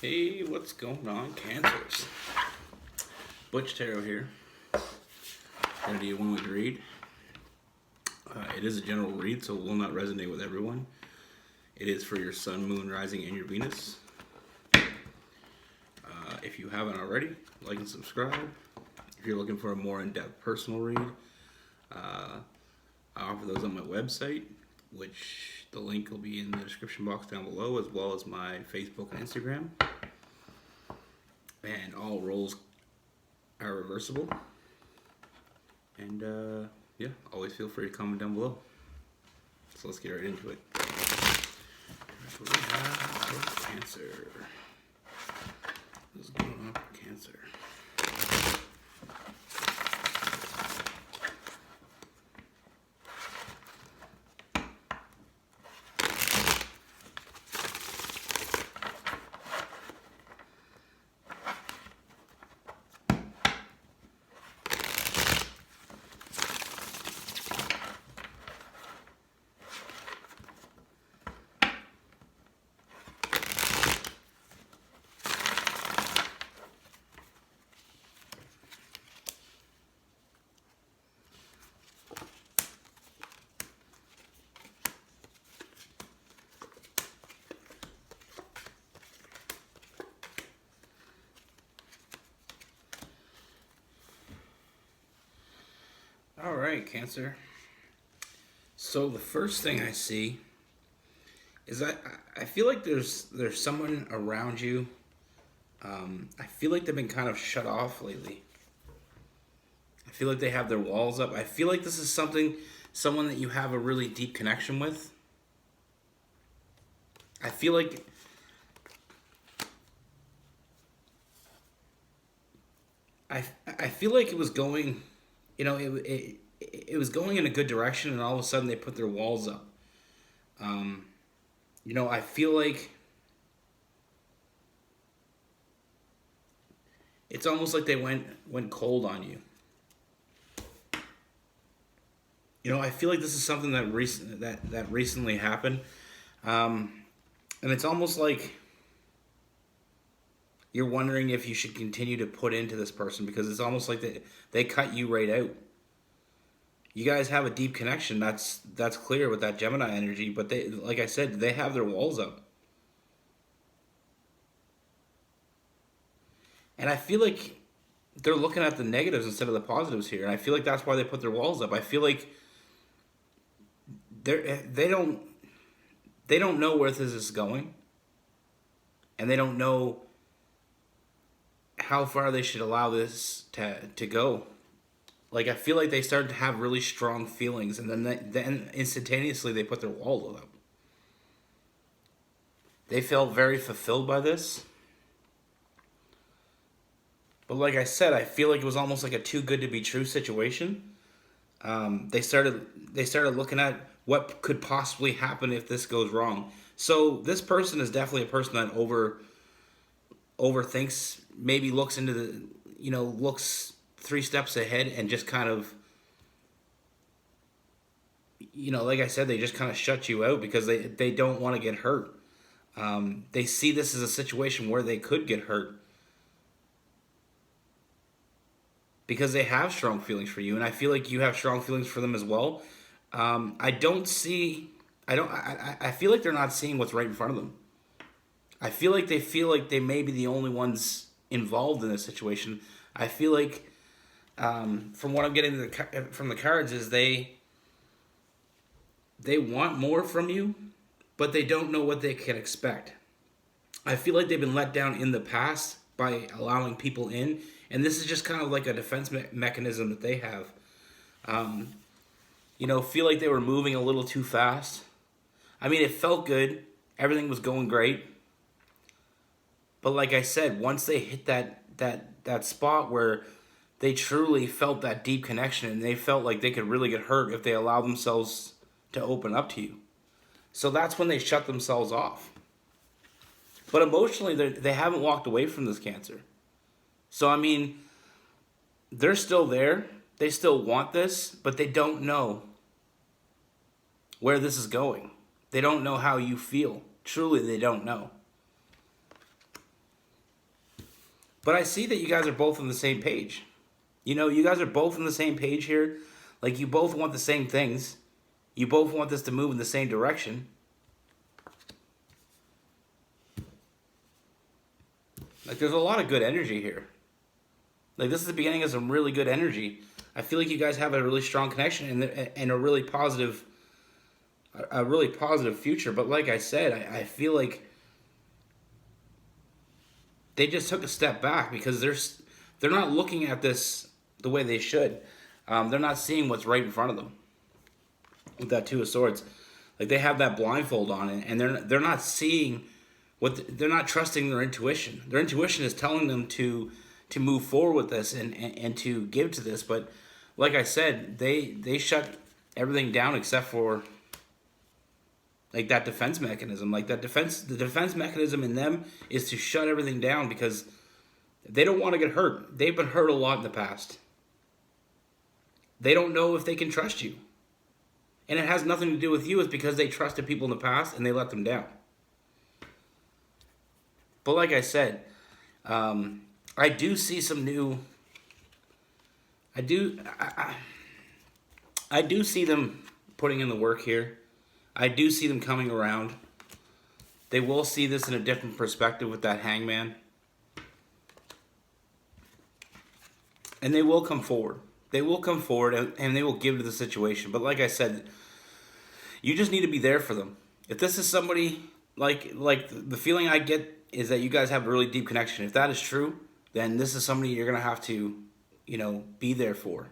Hey, what's going on, Cancers? Butch Tarot here. Gonna do a 1 week read. It is a general read, so it will not resonate with everyone. It is for your Sun, Moon, Rising, and your Venus. If you haven't already, like and subscribe. If you're looking for a more in-depth personal read, I offer those on my website, which the link will be in the description box down below, as well as my Facebook and Instagram. And all roles are reversible. And yeah, always feel free to comment down below. So let's get right into it. That's what we have for Cancer. What's going on for Cancer? All right, Cancer. So the first thing I see is I feel like there's someone around you. I feel like they've been kind of shut off lately. I feel like they have their walls up. I feel like this is someone that you have a really deep connection with. I feel like I feel like it was going, it was going in a good direction, and all of a sudden they put their walls up. I feel like it's almost like they went cold on you. I feel like this is something that recently happened, and it's almost like you're wondering if you should continue to put into this person, because it's almost like they cut you right out. You guys have a deep connection. That's clear with that Gemini energy, but they, like I said, they have their walls up. And I feel like they're looking at the negatives instead of the positives here. And I feel like that's why they put their walls up. I feel like they don't know where this is going, and they don't know how far they should allow this to go. Like, I feel like they started to have really strong feelings, and then instantaneously they put their wall up. They felt very fulfilled by this. But like I said, I feel like it was almost like a too good to be true situation. They started looking at what could possibly happen if this goes wrong. So this person is definitely a person that overthinks, maybe looks into looks 3 steps ahead, and just kind of, like I said, they just kind of shut you out because they don't want to get hurt. They see this as a situation where they could get hurt, because they have strong feelings for you, and I feel like you have strong feelings for them as well. I feel like they're not seeing what's right in front of them. I feel like they may be the only ones involved in this situation. I feel like, from what I'm getting from the cards, is they want more from you, but they don't know what they can expect. I feel like they've been let down in the past by allowing people in, and this is just kind of like a defense mechanism that they have. Feel like they were moving a little too fast. I mean, it felt good. Everything was going great. But like I said, once they hit that spot where they truly felt that deep connection, and they felt like they could really get hurt if they allow themselves to open up to you. So that's when they shut themselves off. But emotionally, they haven't walked away from this Cancer. So, I mean, they're still there. They still want this, but they don't know where this is going. They don't know how you feel. Truly, they don't know. But I see that you guys are both on the same page. You know, you guys are both on the same page here. Like, you both want the same things. You both want this to move in the same direction. Like, there's a lot of good energy here. Like, this is the beginning of some really good energy. I feel like you guys have a really strong connection and a really positive future. But like I said, I feel like they just took a step back because they're not looking at this the way they should. They're not seeing what's right in front of them with that Two of Swords. Like, they have that blindfold on, and they're not seeing they're not trusting their intuition. Their intuition is telling them to move forward with this and to give to this. But like I said, they shut everything down except for like that defense mechanism. Like the defense mechanism in them is to shut everything down because they don't want to get hurt. They've been hurt a lot in the past. They don't know if they can trust you. And it has nothing to do with you. It's because they trusted people in the past and they let them down. But like I said, I do see some new. I do see them putting in the work here. I do see them coming around. They will see this in a different perspective with that Hangman. And they will come forward. They will come forward and they will give to the situation. But like I said, you just need to be there for them. If this is somebody, like the feeling I get is that you guys have a really deep connection. If that is true, then this is somebody you're going to have to, be there for.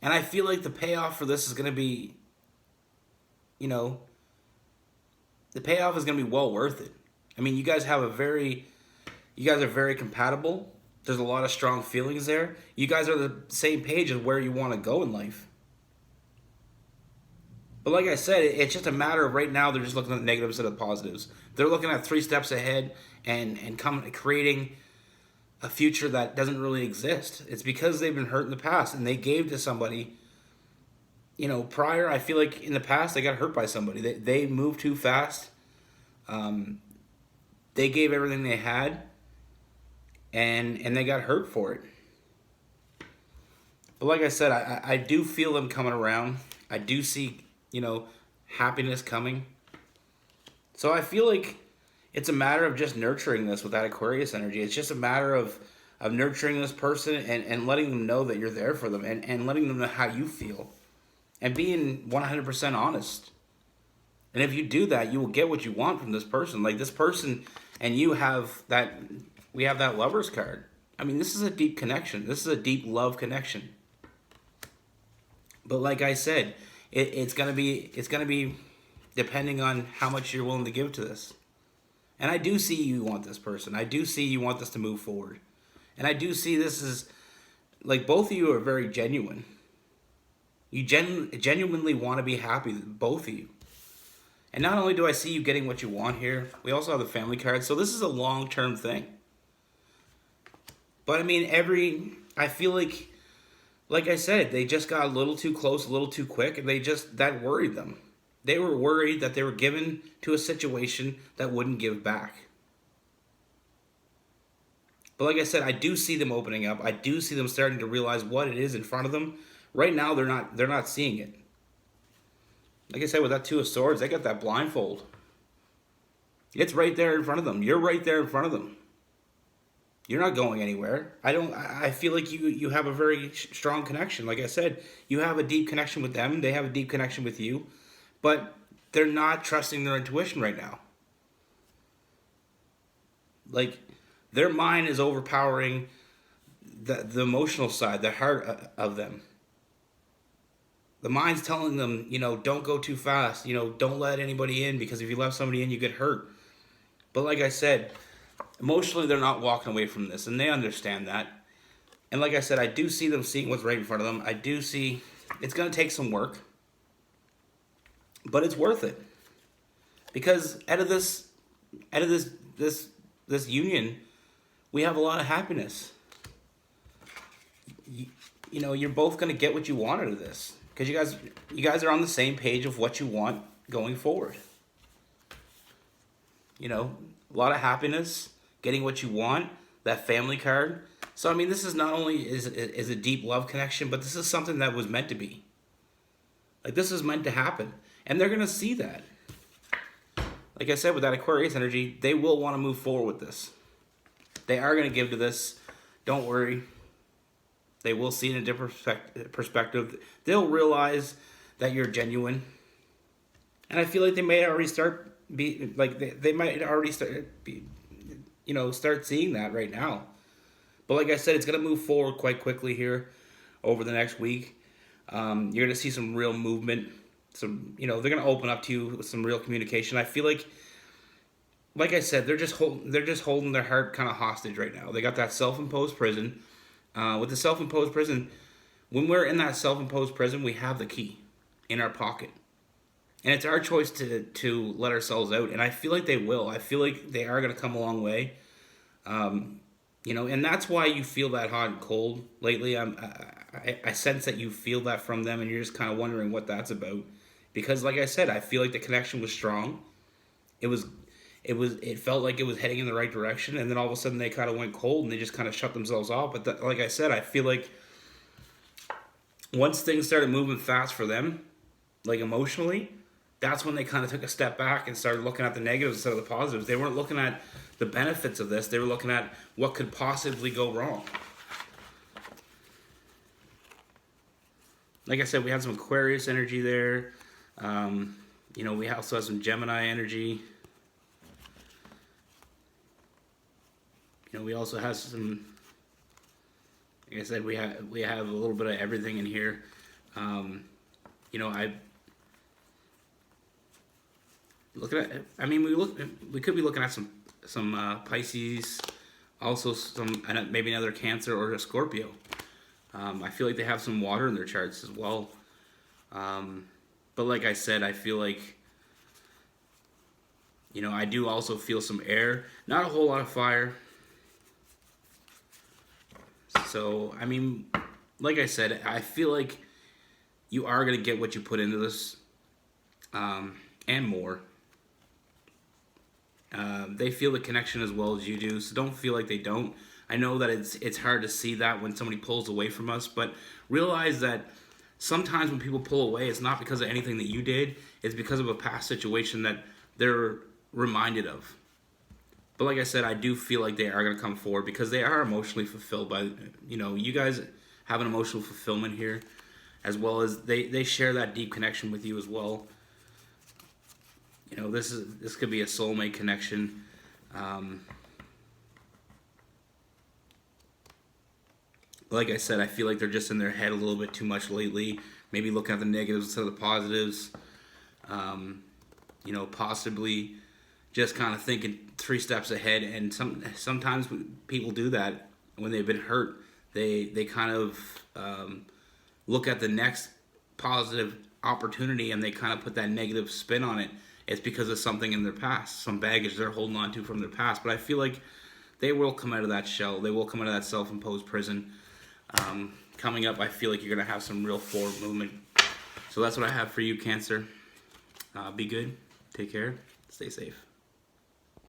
And I feel like the payoff for this is going to be, the payoff is going to be well worth it. I mean, you guys are very compatible. There's a lot of strong feelings there. You guys are the same page as where you want to go in life. But like I said, it's just a matter of right now they're just looking at the negatives and the positives. They're looking at 3 steps ahead and creating a future that doesn't really exist. It's because they've been hurt in the past and they gave to somebody. Prior, I feel like in the past they got hurt by somebody. They moved too fast. They gave everything they had, and they got hurt for it. But like I said, I do feel them coming around. I do see, happiness coming. So I feel like it's a matter of just nurturing this with that Aquarius energy. It's just a matter of nurturing this person and letting them know that you're there for them and letting them know how you feel. And being 100% honest. And if you do that, you will get what you want from this person. Like this person and you we have that Lovers card. I mean, this is a deep connection. This is a deep love connection. But like I said, it's gonna be depending on how much you're willing to give to this. And I do see you want this person. I do see you want this to move forward. And I do see this as, like, both of you are very genuine. You genuinely want to be happy, both of you. And not only do I see you getting what you want here, we also have the family card. So this is a long-term thing. But I mean, I feel like I said, they just got a little too close, a little too quick, and that worried them. They were worried that they were given to a situation that wouldn't give back. But like I said, I do see them opening up. I do see them starting to realize what it is in front of them. Right now, they're not seeing it. Like I said, with that Two of Swords, they got that blindfold. It's right there in front of them. You're right there in front of them. You're not going anywhere. I feel like you have a very strong connection. Like I said, you have a deep connection with them. They have a deep connection with you. But they're not trusting their intuition right now. Like, their mind is overpowering the emotional side, the heart of them. The mind's telling them, don't go too fast. Don't let anybody in, because if you let somebody in, you get hurt. But like I said, emotionally, they're not walking away from this, and they understand that. And like I said, I do see them seeing what's right in front of them. I do see it's going to take some work, but it's worth it. Because out of this union, we have a lot of happiness. You're both going to get what you want out of this. Because you guys are on the same page of what you want going forward. A lot of happiness, getting what you want, that family card. So I mean, this is not only is a deep love connection, but this is something that was meant to be. Like this is meant to happen, and they're gonna see that. Like I said, with that Aquarius energy, they will want to move forward with this. They are gonna give to this. Don't worry. They will see it in a different perspective. They'll realize that you're genuine, and I feel like they may already start they might already start seeing that right now. But like I said, it's gonna move forward quite quickly here over the next week. You're gonna see some real movement. They're gonna open up to you with some real communication. I feel like I said, they're just holding their heart kind of hostage right now. They got that self-imposed prison. With the self-imposed prison, when we're in that self-imposed prison, we have the key in our pocket. And it's our choice to let ourselves out. And I feel like they will. I feel like they are going to come a long way. And that's why you feel that hot and cold lately. I sense that you feel that from them, and you're just kind of wondering what that's about. Because like I said, I feel like the connection was strong. It felt like it was heading in the right direction, and then all of a sudden they kind of went cold and they just kind of shut themselves off. But like I said, I feel like once things started moving fast for them, like emotionally, that's when they kind of took a step back and started looking at the negatives instead of the positives. They weren't looking at the benefits of this. They were looking at what could possibly go wrong. Like I said, we had some Aquarius energy there. We also have some Gemini energy. We also have some. Like I said, we have a little bit of everything in here. We could be looking at some Pisces, also some maybe another Cancer or a Scorpio. I feel like they have some water in their charts as well. But like I said, I feel like I do also feel some air, not a whole lot of fire. So, I mean, like I said, I feel like you are going to get what you put into this, and more. They feel the connection as well as you do, so don't feel like they don't. I know that it's hard to see that when somebody pulls away from us, but realize that sometimes when people pull away, it's not because of anything that you did, it's because of a past situation that they're reminded of. But like I said, I do feel like they are going to come forward because they are emotionally fulfilled by, you guys have an emotional fulfillment here, as well as they share that deep connection with you as well. This could be a soulmate connection. Like I said, I feel like they're just in their head a little bit too much lately. Maybe looking at the negatives instead of the positives. Possibly just kind of thinking 3 steps ahead, and sometimes people do that when they've been hurt. They kind of look at the next positive opportunity and they kind of put that negative spin on it. It's because of something in their past, some baggage they're holding on to from their past. But I feel like they will come out of that shell. They will come out of that self-imposed prison. Coming up, I feel like you're going to have some real forward movement. So that's what I have for you, Cancer. Be good. Take care. Stay safe.